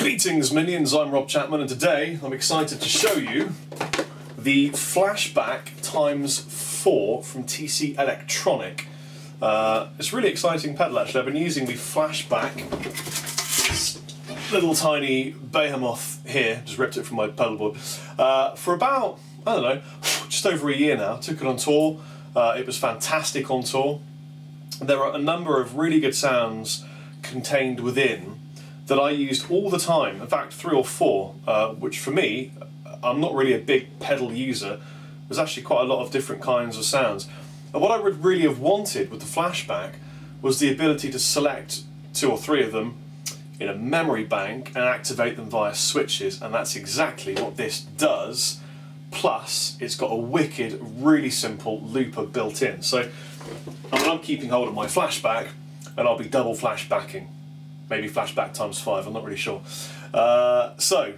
Greetings minions, I'm Rob Chapman, and today I'm excited to show you the Flashback x4 from TC Electronic. It's a really exciting pedal actually. I've been using the Flashback, this little tiny behemoth here, just ripped it from my pedal board, for about, I don't know, just over a year now. Took it on tour, it was fantastic on tour. There are a number of really good sounds contained within that I used all the time, in fact 3 or 4, which for me, I'm not really a big pedal user, there's actually quite a lot of different kinds of sounds. And what I would really have wanted with the Flashback was the ability to select 2 or 3 of them in a memory bank and activate them via switches, and that's exactly what this does, plus it's got a wicked, really simple looper built in. So I'm keeping hold of my Flashback and I'll be double flashbacking. Maybe Flashback times 5, I'm not really sure. So,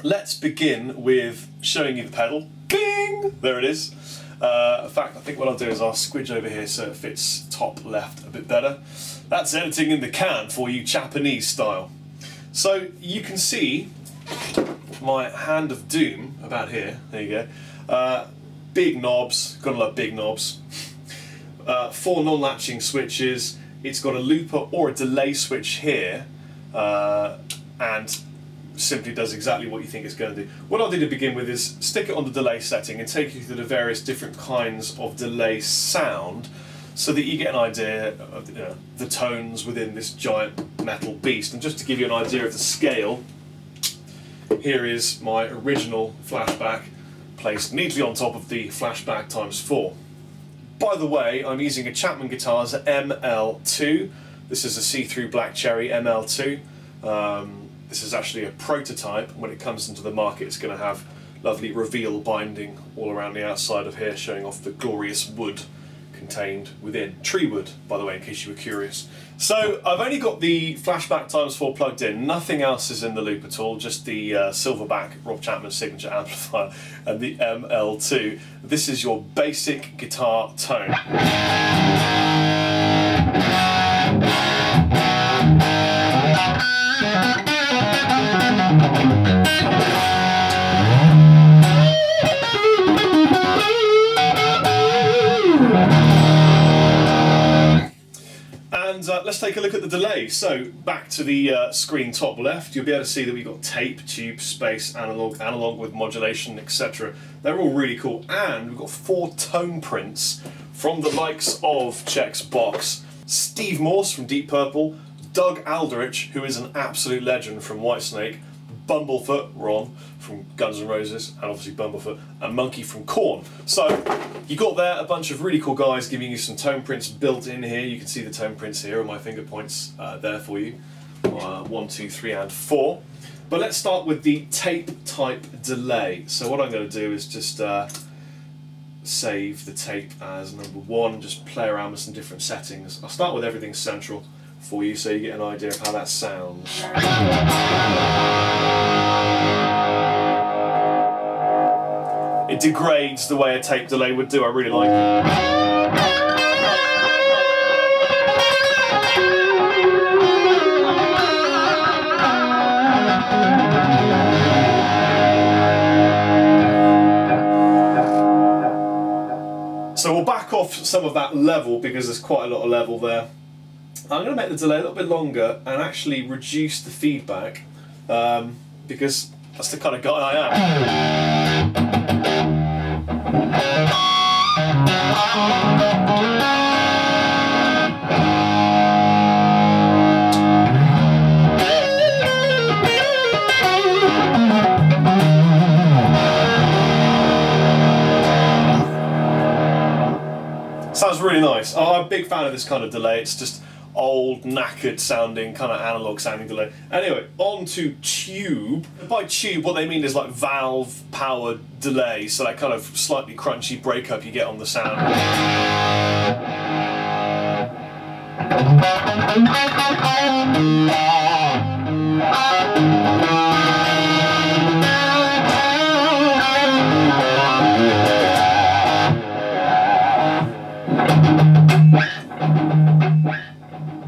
let's begin with showing you the pedal. Bing! There it is. In fact, I think what I'll do is I'll squidge over here so it fits top left a bit better. That's editing in the can for you Japanese style. So, you can see my hand of doom about here. There you go. Big knobs, gotta love big knobs. 4 non-latching switches. It's got a looper or a delay switch here, and simply does exactly what you think it's going to do. What I'll do to begin with is stick it on the delay setting and take you through the various different kinds of delay sound so that you get an idea of the tones within this giant metal beast. And just to give you an idea of the scale, here is my original Flashback placed neatly on top of the Flashback x4. By the way, I'm using a Chapman Guitars ML2. This is a see-through black cherry ML2. This is actually a prototype. When it comes into the market, it's going to have lovely reveal binding all around the outside of here, showing off the glorious wood contained within. Tree wood, by the way, in case you were curious. So I've only got the Flashback x4 plugged in. Nothing else is in the loop at all, just the Silverback Rob Chapman signature amplifier and the ML2. This is your basic guitar tone. Let's take a look at the delay. So back to the screen top left, you'll be able to see that we've got tape, tube, space, analog with modulation, etc. They're all really cool, and we've got 4 tone prints from the likes of Check's Box, Steve Morse from Deep Purple, Doug Aldrich, who is an absolute legend from Whitesnake, Bumblefoot, Ron from Guns N' Roses, and obviously Bumblefoot, and Monkey from Korn. So you got there a bunch of really cool guys giving you some tone prints built in here. You can see the tone prints here, and my finger points there for you. 1, 2, 3, and 4. But let's start with the tape type delay. So what I'm going to do is just save the tape as number 1, just play around with some different settings. I'll start with everything central for you so you get an idea of how that sounds. It degrades the way a tape delay would do, I really like it. So we'll back off some of that level because there's quite a lot of level there. I'm going to make the delay a little bit longer and actually reduce the feedback because that's the kind of guy I am. Sounds really nice. I'm a big fan of this kind of delay. It's just old, knackered sounding, kind of analog sounding delay. Anyway, on to tube. By tube, what they mean is like valve powered delay, so that kind of slightly crunchy breakup you get on the sound.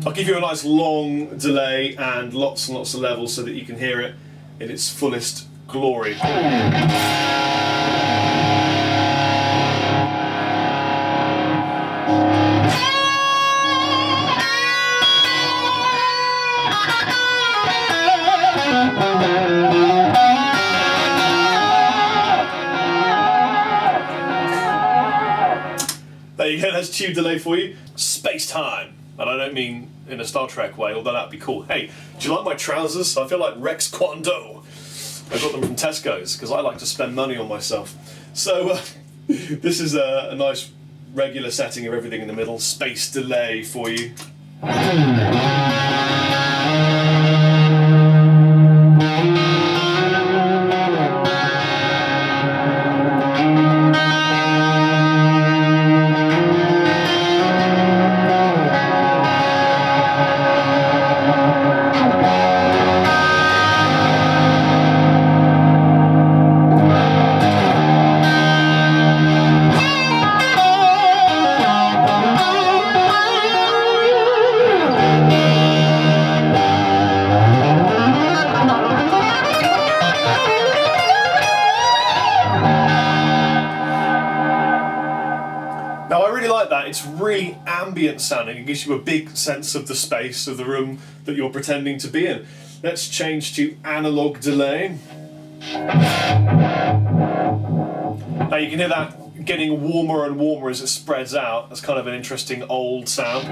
I'll give you a nice long delay and lots of levels so that you can hear it in its fullest glory. There you go, that's tube delay for you. Space time. And I don't mean in a Star Trek way, although that'd be cool. Hey, do you like my trousers? I feel like Rex Kwon-Do. I got them from Tesco's because I like to spend money on myself. So this is a nice regular setting of everything in the middle. Space delay for you. It's really ambient sounding. It gives you a big sense of the space of the room that you're pretending to be in. Let's change to analog delay. Now you can hear that getting warmer and warmer as it spreads out. That's kind of an interesting old sound.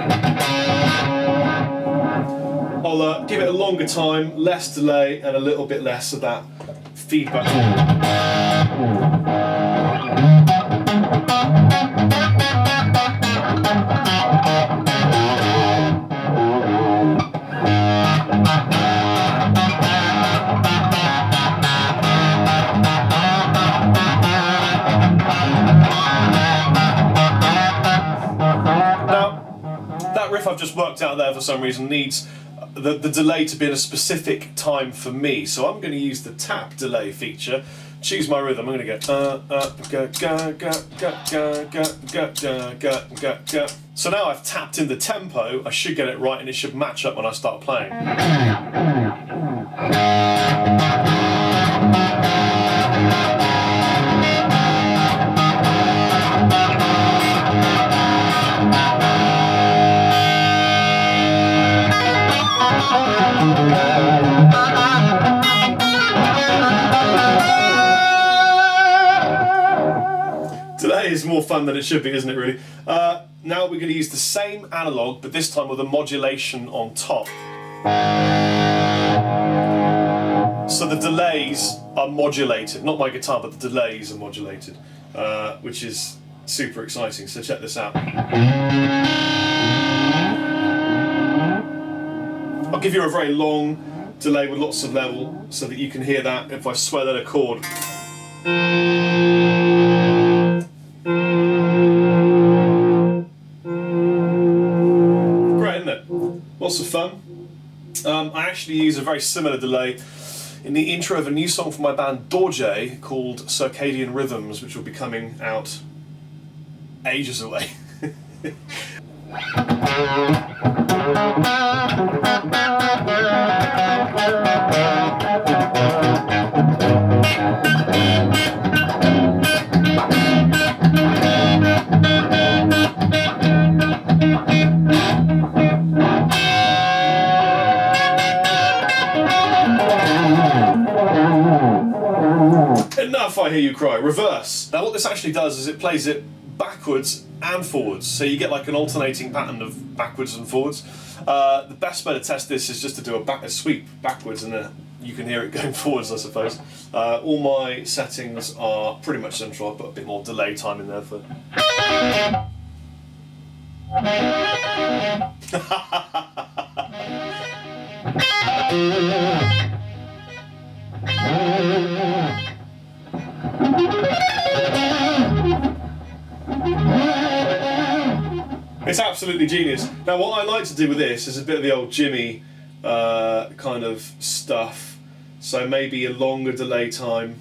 I'll give it a longer time, less delay, and a little bit less of that feedback. I've just worked out there for some reason needs the delay to be in a specific time for me, so I'm going to use the tap delay feature. Choose my rhythm. I'm going to go So now I've tapped in the tempo. I should get it right, and it should match up when I start playing. Delay is more fun than it should be, isn't it, really? Now we're going to use the same analog, but this time with a modulation on top. So the delays are modulated, not my guitar, but the delays are modulated, which is super exciting, so check this out. I'll give you a very long delay with lots of level so that you can hear that if I swell in a chord. Great, isn't it? Lots of fun. I actually use a very similar delay in the intro of a new song from my band Dorje called Circadian Rhythms, which will be coming out ages away. Enough, I hear you cry. Reverse. Now what this actually does is it plays it backwards and forwards, so you get like an alternating pattern of backwards and forwards. The best way to test this is just to do a sweep backwards, and then you can hear it going forwards, I suppose. All my settings are pretty much central. I've put a bit more delay time in there for... It's absolutely genius. Now what I like to do with this is a bit of the old Jimmy kind of stuff. So maybe a longer delay time,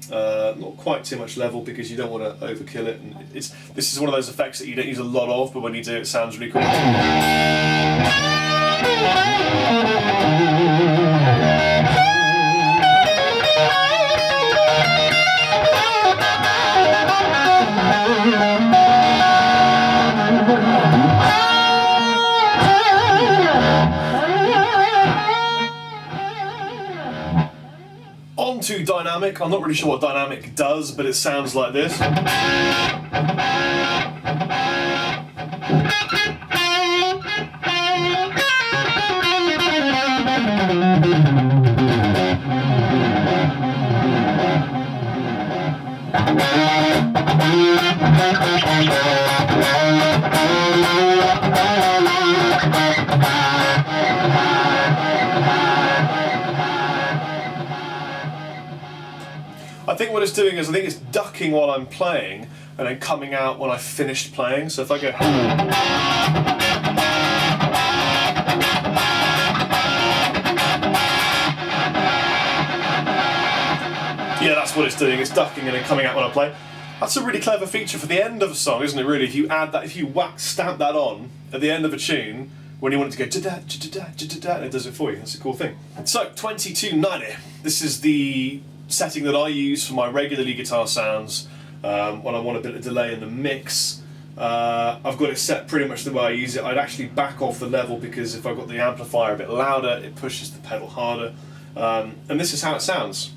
not quite too much level because you don't want to overkill it. And this is one of those effects that you don't use a lot of, but when you do it sounds really cool. On to dynamic. I'm not really sure what dynamic does, but it sounds like this. I think what it's doing is, I think it's ducking while I'm playing and then coming out when I've finished playing. So if I go, yeah, that's what it's doing. It's ducking and then coming out when I play. That's a really clever feature for the end of a song, isn't it? Really, if you add that, if you stamp that on at the end of a tune when you want it to go da-da, da-da, da-da, and it does it for you. That's a cool thing. So 2290. This is the setting that I use for my regular lead guitar sounds when I want a bit of delay in the mix. I've got it set pretty much the way I use it. I'd actually back off the level because if I've got the amplifier a bit louder, it pushes the pedal harder. And this is how it sounds.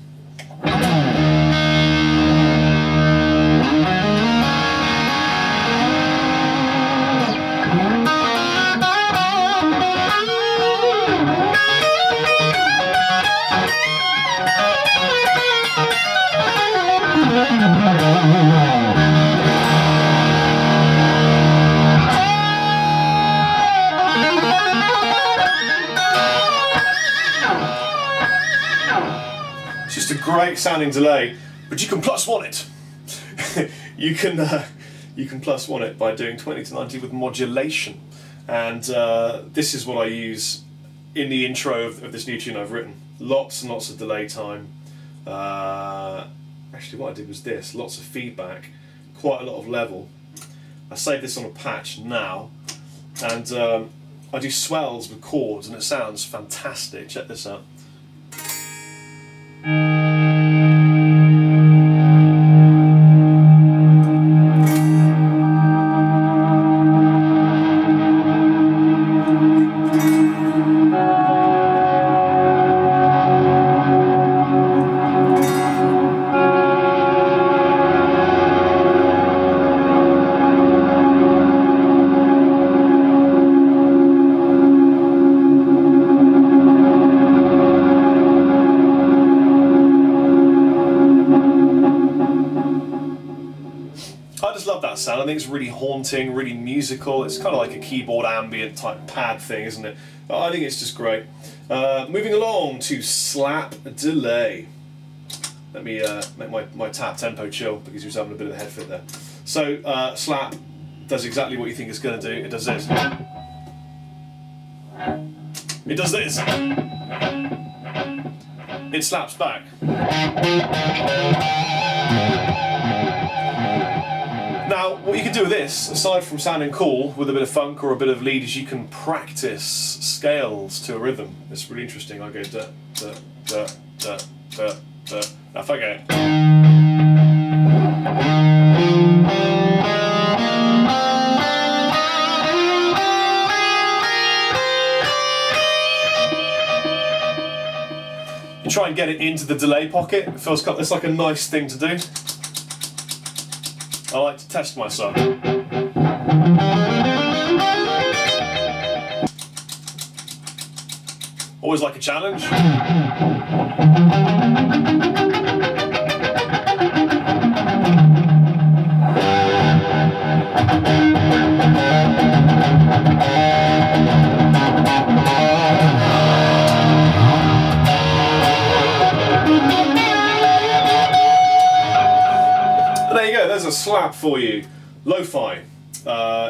It's just a great sounding delay, but you can plus one it. you can plus one it by doing 20 to 90 with modulation, and this is what I use in the intro of this new tune I've written. Lots and lots of delay time. Actually, what I did was this: lots of feedback, quite a lot of level. I save this on a patch now, and I do swells with chords, and it sounds fantastic. Check this out. Sound. I think it's really haunting, really musical. It's kind of like a keyboard ambient type pad thing, isn't it? But I think it's just great. Moving along to slap delay. Let me make my tap tempo chill because he was having a bit of a head fit there. So slap does exactly what you think it's going to do. It does this. It does this. It slaps back. Now, what you can do with this, aside from sounding cool with a bit of funk or a bit of lead, is you can practice scales to a rhythm. It's really interesting. I go da da da da da da. Now if I go, you try and get it into the delay pocket. It feels it's like a nice thing to do. I like to test myself. Always like a challenge. There you go, there's a slap for you. Lo-fi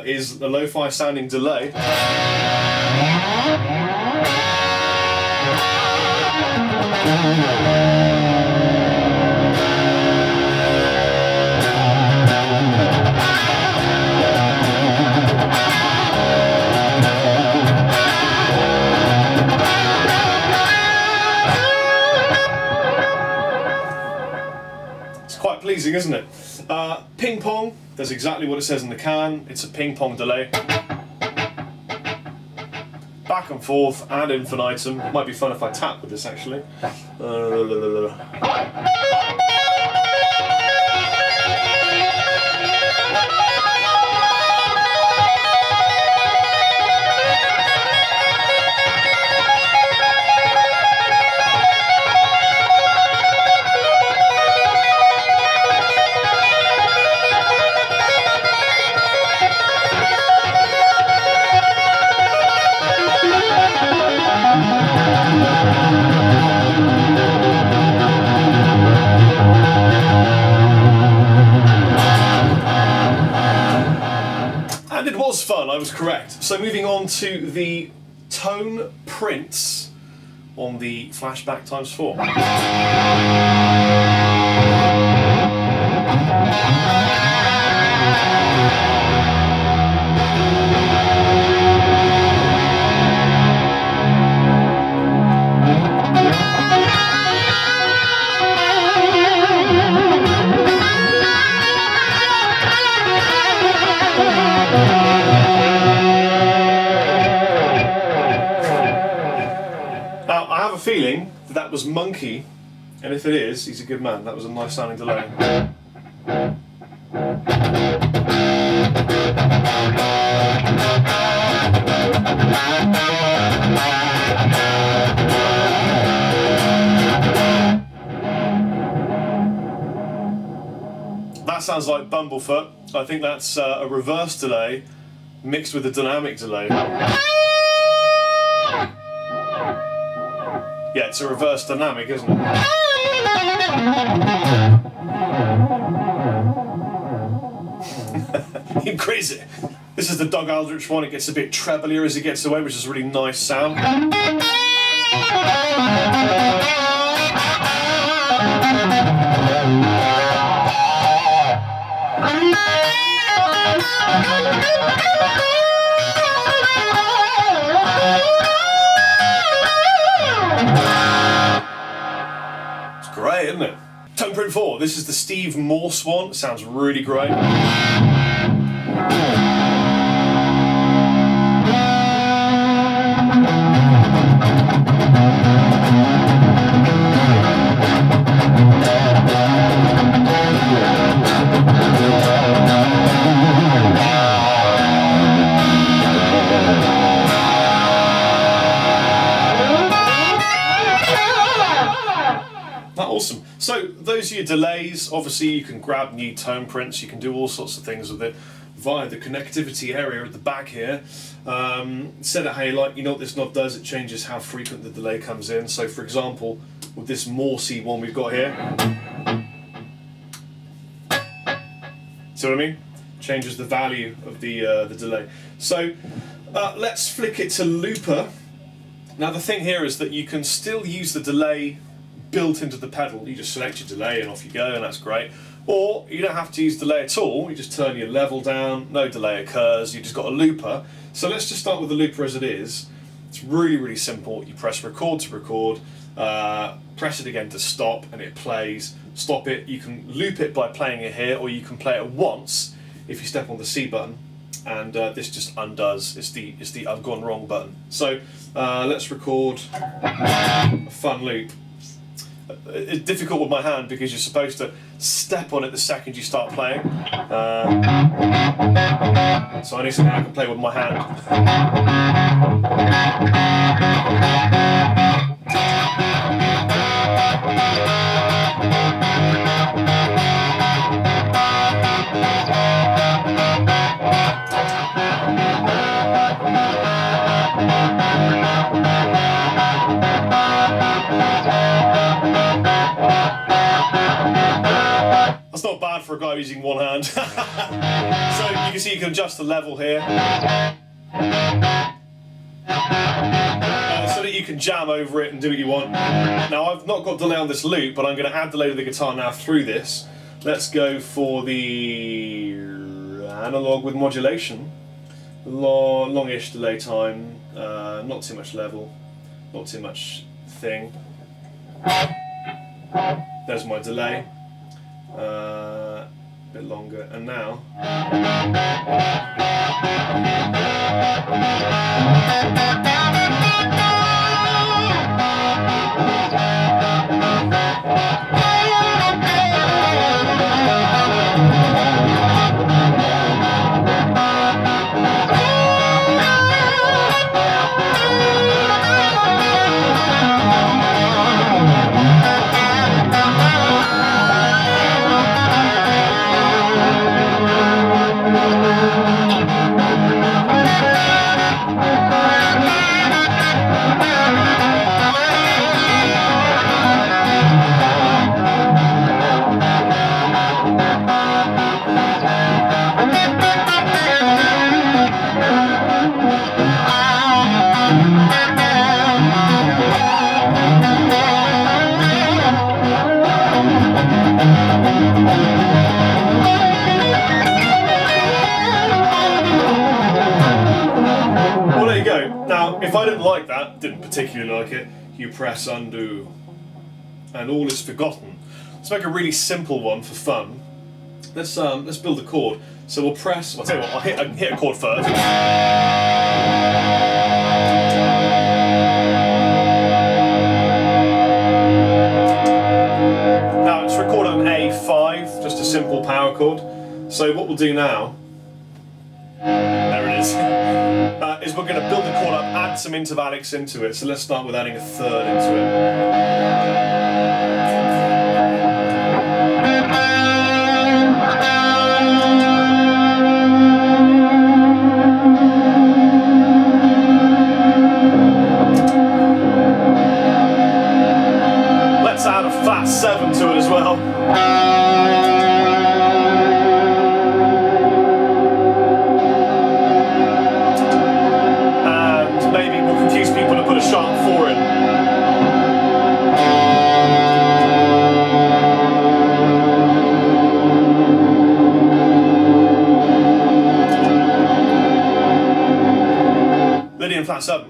is the lo-fi sounding delay. pleasing, isn't it? Ping pong does exactly what it says in the can. It's a ping pong delay. Back and forth ad infinitum. Might be fun if I tap with this actually. And it was fun, I was correct. So moving on to the tone prints on the Flashback ×4. Feeling that was Monkey, and if it is, he's a good man. That was a nice sounding delay. That sounds like Bumblefoot. I think that's a reverse delay mixed with a dynamic delay. Yeah, it's a reverse dynamic, isn't it? You're crazy. This is the Doug Aldrich one. It gets a bit treblier as it gets away, which is a really nice sound. Great, isn't it? Tone print 4. This is the Steve Morse one. It sounds really great. Awesome. So those are your delays. Obviously you can grab new tone prints, you can do all sorts of things with it via the connectivity area at the back here. Set it how you like. You know what this knob does? It changes how frequent the delay comes in. So for example, with this Morsey one we've got here, see what I mean? Changes the value of the delay. So let's flick it to looper. Now the thing here is that you can still use the delay built into the pedal. You just select your delay and off you go, and that's great. Or you don't have to use delay at all. You just turn your level down, no delay occurs, you just got a looper. So let's just start with the looper as it is. It's really, really simple. You press record to record, press it again to stop, and it plays. Stop it. You can loop it by playing it here, or you can play it once if you step on the C button, and this just undoes. It's the I've gone wrong button. So let's record a fun loop. It's difficult with my hand because you're supposed to step on it the second you start playing. So I need something I can play with my hand. That's not bad for a guy using one hand. So you can see you can adjust the level here. So that you can jam over it and do what you want. Now I've not got delay on this loop, but I'm going to add delay to the guitar now through this. Let's go for the analog with modulation. Longish delay time, not too much level, not too much thing. There's my delay. A bit longer, and now. If I didn't like that, didn't particularly like it, you press undo, and all is forgotten. Let's make a really simple one for fun. Let's build a chord. So we'll press. I'll tell you what. I'll hit a chord first. Now it's recorded on A5, just a simple power chord. So what we'll do now. There it is. Is we're going to build the chord up, add some intervallics into it. So let's start with adding a third into it. Let's add a flat 7 to it as well. A sharp 4 in. Lydian flat 7.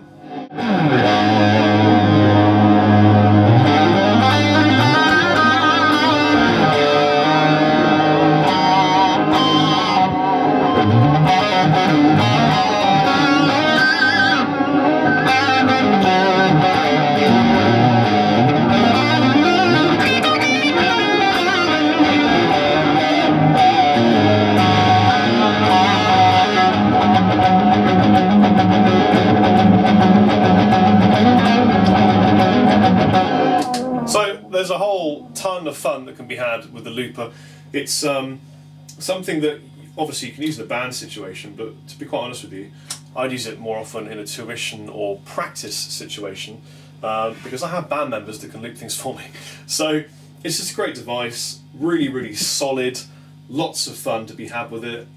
There's a whole ton of fun that can be had with the looper. It's something that obviously you can use in a band situation, but to be quite honest with you, I'd use it more often in a tuition or practice situation because I have band members that can loop things for me. So it's just a great device, really, really solid, lots of fun to be had with it,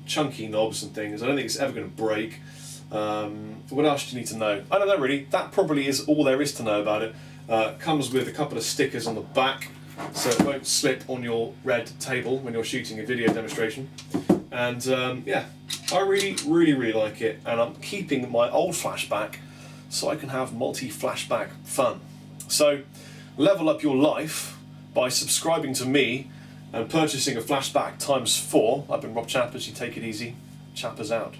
chunky knobs and things. I don't think it's ever going to break. What else do you need to know? I don't know really, that probably is all there is to know about it. Comes with a couple of stickers on the back so it won't slip on your red table when you're shooting a video demonstration. And yeah, I really, really, really like it, and I'm keeping my old Flashback so I can have multi-Flashback fun. So level up your life by subscribing to me and purchasing a Flashback ×4. I've been Rob Chappers, you take it easy. Chappers out.